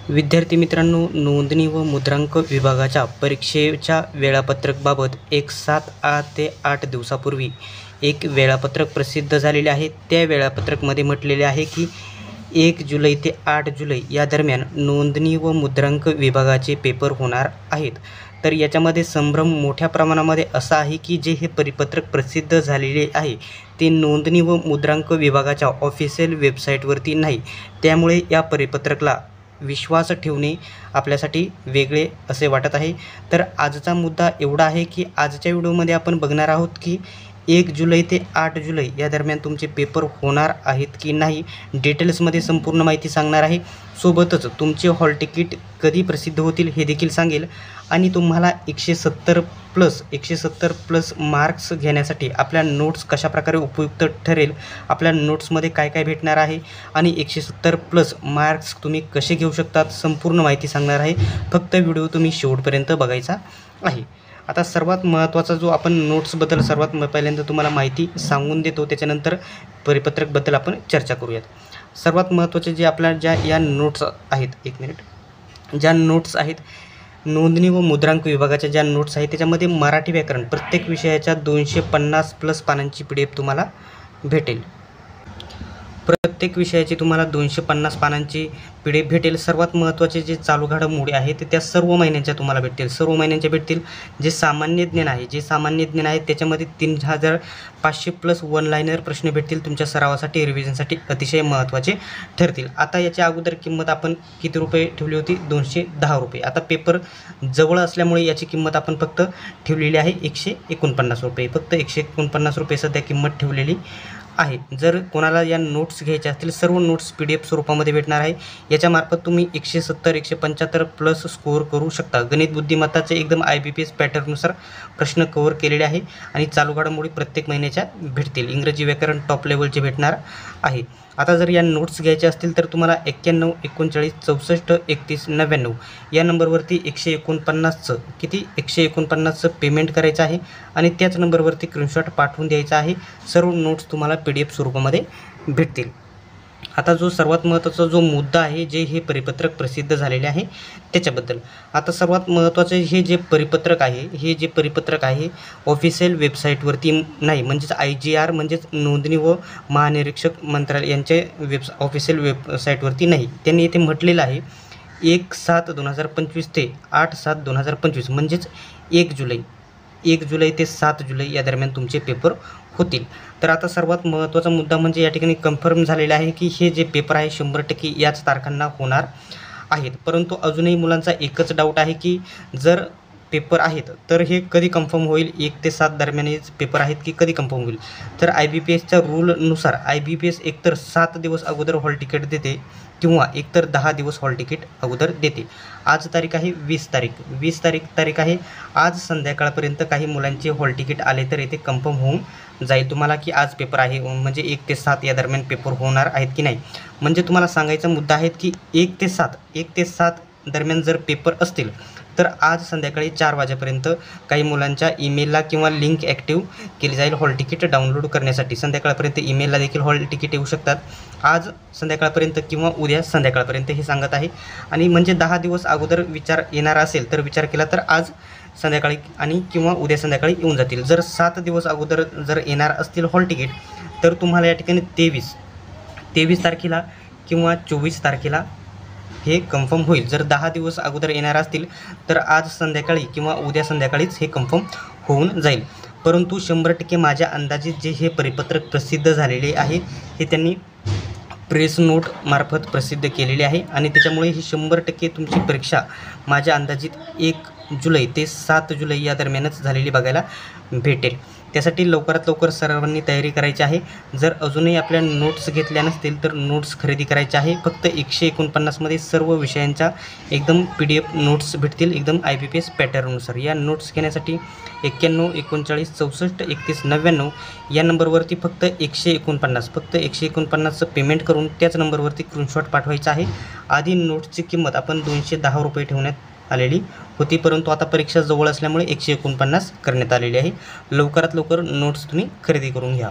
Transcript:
विद्यार्थी मित्रांनो, नोंदणी व मुद्रांक विभागाच्या परीक्षेच्या वेळापत्रकबाबत 7 ते 8 दिवसापूर्वी एक वेळापत्रक प्रसिद्ध झालेले आहे. त्या वेळापत्रकमध्ये म्हटलेले आहे की 1 जुलै ते 8 जुलै या दरम्यान नोंदणी व मुद्रांक विभागाचे पेपर होणार आहेत. तर याच्यामध्ये संभ्रम मोठ्या प्रमाणामध्ये असा आहे की जे हे परिपत्रक प्रसिद्ध झालेले आहे ते नोंदणी व मुद्रांक विभागाच्या ऑफिशियल वेबसाईटवरती नाही. त्यामुळे या परिपत्रकला विश्वास ठेवणे आपल्यासाठी वेगळे असे वाटत आहे. तर आजचा मुद्दा एवढा आहे की आजच्या व्हिडिओमध्ये आपण बघणार आहोत की 1 जुलै ते 8 जुलै या दरम्यान तुमचे पेपर होणार आहेत की नाही. डिटेल्समध्ये संपूर्ण माहिती सांगणार आहे. सोबतच तुमचे हॉल तिकीट कधी प्रसिद्ध होतील हे देखील सांगेल. आणि तुम्हाला 170 प्लस मार्क्स घेण्यासाठी आपल्या नोट्स कशाप्रकारे उपयुक्त ठरेल, आपल्या नोट्समध्ये काय काय भेटणार आहे आणि 170 प्लस मार्क्स तुम्ही कसे घेऊ शकतात, संपूर्ण माहिती सांगणार आहे. फक्त व्हिडिओ तुम्ही शेवटपर्यंत बघायचा आहे. आता सर्वात महत्त्वाचा जो आपण नोट्सबद्दल सर्वात पहिल्यांदा तुम्हाला माहिती सांगून देतो, त्याच्यानंतर परिपत्रकबद्दल आपण चर्चा करूयात. सर्वात महत्त्वाचे जे आपल्या या नोट्स आहेत, ज्या नोट्स आहेत नोंदणी व मुद्रांक विभागाच्या ज्या नोट्स आहेत त्याच्यामध्ये मराठी व्याकरण प्रत्येक विषयाच्या 250 प्लस पानांची PDF तुम्हाला भेटेल. प्रत्येक विषयाची तुम्हाला 250 पानांची PDF भेटेल. सर्वात महत्त्वाचे जे चालू घडामोडी आहेत त्या सर्व महिन्यांच्या तुम्हाला भेटतील. सर्व महिन्यांच्या भेटतील. जे सामान्य ज्ञान आहे त्याच्यामध्ये 3500 प्लस वन लाईनर प्रश्न भेटतील. तुमच्या सरावासाठी, रिव्हिजनसाठी अतिशय महत्त्वाचे ठरतील. आता याच्या अगोदर किंमत आपण किती रुपये ठेवली होती? 210 रुपये. आता पेपर जवळ असल्यामुळे याची किंमत आपण फक्त ठेवलेली आहे 149 रुपये. फक्त 149 रुपये सध्या किंमत ठेवलेली आहे. जर कोणाला या नोट्स घ्यायच्या असतील, सर्व नोट्स PDF स्वरूपामध्ये भेटणार आहे. याच्यामार्फत तुम्ही 170 175 प्लस स्कोअर करू शकता. गणित बुद्धिमत्ताचे एकदम IBPS पॅटर्ननुसार प्रश्न कव्हर केलेले आहे आणि चालू घडामोडी प्रत्येक महिन्याच्या भेटतील. इंग्रजी व्याकरण टॉप लेवलचे भेटणार आहे. आता जर या नोट्स घ्यायच्या असतील तर तुम्हाला 91 39 64 31 99 या नंबरवरती 149चं 149चं पेमेंट करायचं आहे आणि त्याच नंबरवरती स्क्रीनशॉट पाठवून द्यायचा आहे. सर्व नोट्स तुम्हाला PDF स्वरूपामध्ये भेटतील. आता जो सर्वात महत्त्वाचा जो मुद्दा आहे, जे हे परिपत्रक प्रसिद्ध झालेले आहे त्याच्याबद्दल. आता सर्वात महत्त्वाचे हे जे परिपत्रक आहे ऑफिशियल वेबसाईटवरती नाही, म्हणजेच IGR म्हणजेच नोंदणी व महानिरीक्षक मंत्रालय यांच्या ऑफिशियल वेबसाईटवरती नाही. त्यांनी इथे म्हटलेलं आहे 1/7/2025 ते 8/7/2025 म्हणजेच 1 जुलै ते 7 जुलै या दरम्यान तुमचे पेपर होतील. तर आता सर्वात महत्त्वाचा मुद्दा म्हणजे या ठिकाणी कन्फर्म झालेला आहे की हे जे पेपर आहे 100% याच तारखांना होणार आहेत. परंतु अजूनही मुलांचा एकच डाऊट आहे की जर पेपर आहेत तर हे कधी कन्फर्म होईल? 1 ते 7 दरम्यानच पेपर आहेत की कधी कन्फर्म होईल? तर IBPSच्या रूलनुसार IBPS एकतर 7 दिवस अगोदर हॉल तिकीट देते किंवा एकतर 10 दिवस हॉल तिकीट अगोदर देते. आज तारीख आहे 20 तारीख आहे. आज संध्याकाळपर्यंत काही मुलांचे हॉल तिकीट आले तर येथे कन्फर्म होऊन जाईल तुम्हाला की आज पेपर आहे, म्हणजे 1 ते 7 या दरम्यान पेपर होणार आहेत की नाही. म्हणजे तुम्हाला सांगायचा मुद्दा आहे की 1 ते 7 दरम्यान जर पेपर असतील तर आज संध्याकाळी 4 वाजेपर्यंत काही मुलांच्या ईमेलला किंवा लिंक ॲक्टिव्ह केली जाईल हॉल तिकीट डाउनलोड करण्यासाठी. संध्याकाळपर्यंत ईमेलला देखील हॉल तिकीट येऊ शकतात. आज संध्याकाळपर्यंत किंवा उद्या संध्याकाळपर्यंत हे सांगत आहे. आणि म्हणजे 10 दिवस अगोदर विचार येणार असेल तर विचार केला तर आज संध्याकाळी आणि किंवा उद्या संध्याकाळी येऊन जातील. जर 7 दिवस अगोदर जर येणार असतील हॉल तिकीट तर तुम्हाला या ठिकाणी 23 तारखेला किंवा 24 तारखेला हे कन्फर्म होईल. जर 10 दिवस अगोदर येणार असतील तर आज संध्याकाळी किंवा उद्या संध्याकाळीच हे कन्फर्म होऊन जाईल. परंतु 100% माझ्या अंदाजित जे हे परिपत्रक प्रसिद्ध झालेले आहे हे त्यांनी प्रेस नोट मार्फत प्रसिद्ध केलेले आहे आणि त्याच्यामुळे ही 100% तुमची परीक्षा माझ्या अंदाजित 1 जुलै ते 7 जुलै या दरम्यानच झालेली बघायला भेटेल. त्यासाठी लवकरात लवकर सर्वांनी तयारी करायची आहे. जर अजूनही आपल्या नोट्स घेतल्या नसतील तर नोट्स खरेदी करायचे आहे. फक्त 149मध्ये सर्व विषयांच्या एकदम PDF नोट्स भेटतील एकदम IBPS पॅटर्ननुसार. या नोट्स घेण्यासाठी 91 39 64 31 99 या नंबरवरती फक्त 149चं पेमेंट करून त्याच नंबरवरती स्क्रीनशॉट पाठवायचा आहे. आधी नोट्सची किंमत आपण 210 रुपये ठेवण्यात आलेली होती, परंतु आता परीक्षा जवळ असल्यामुळे 149 करण्यात आलेली आहे. लवकरात लवकर नोट्स तुम्ही खरेदी करून घ्या.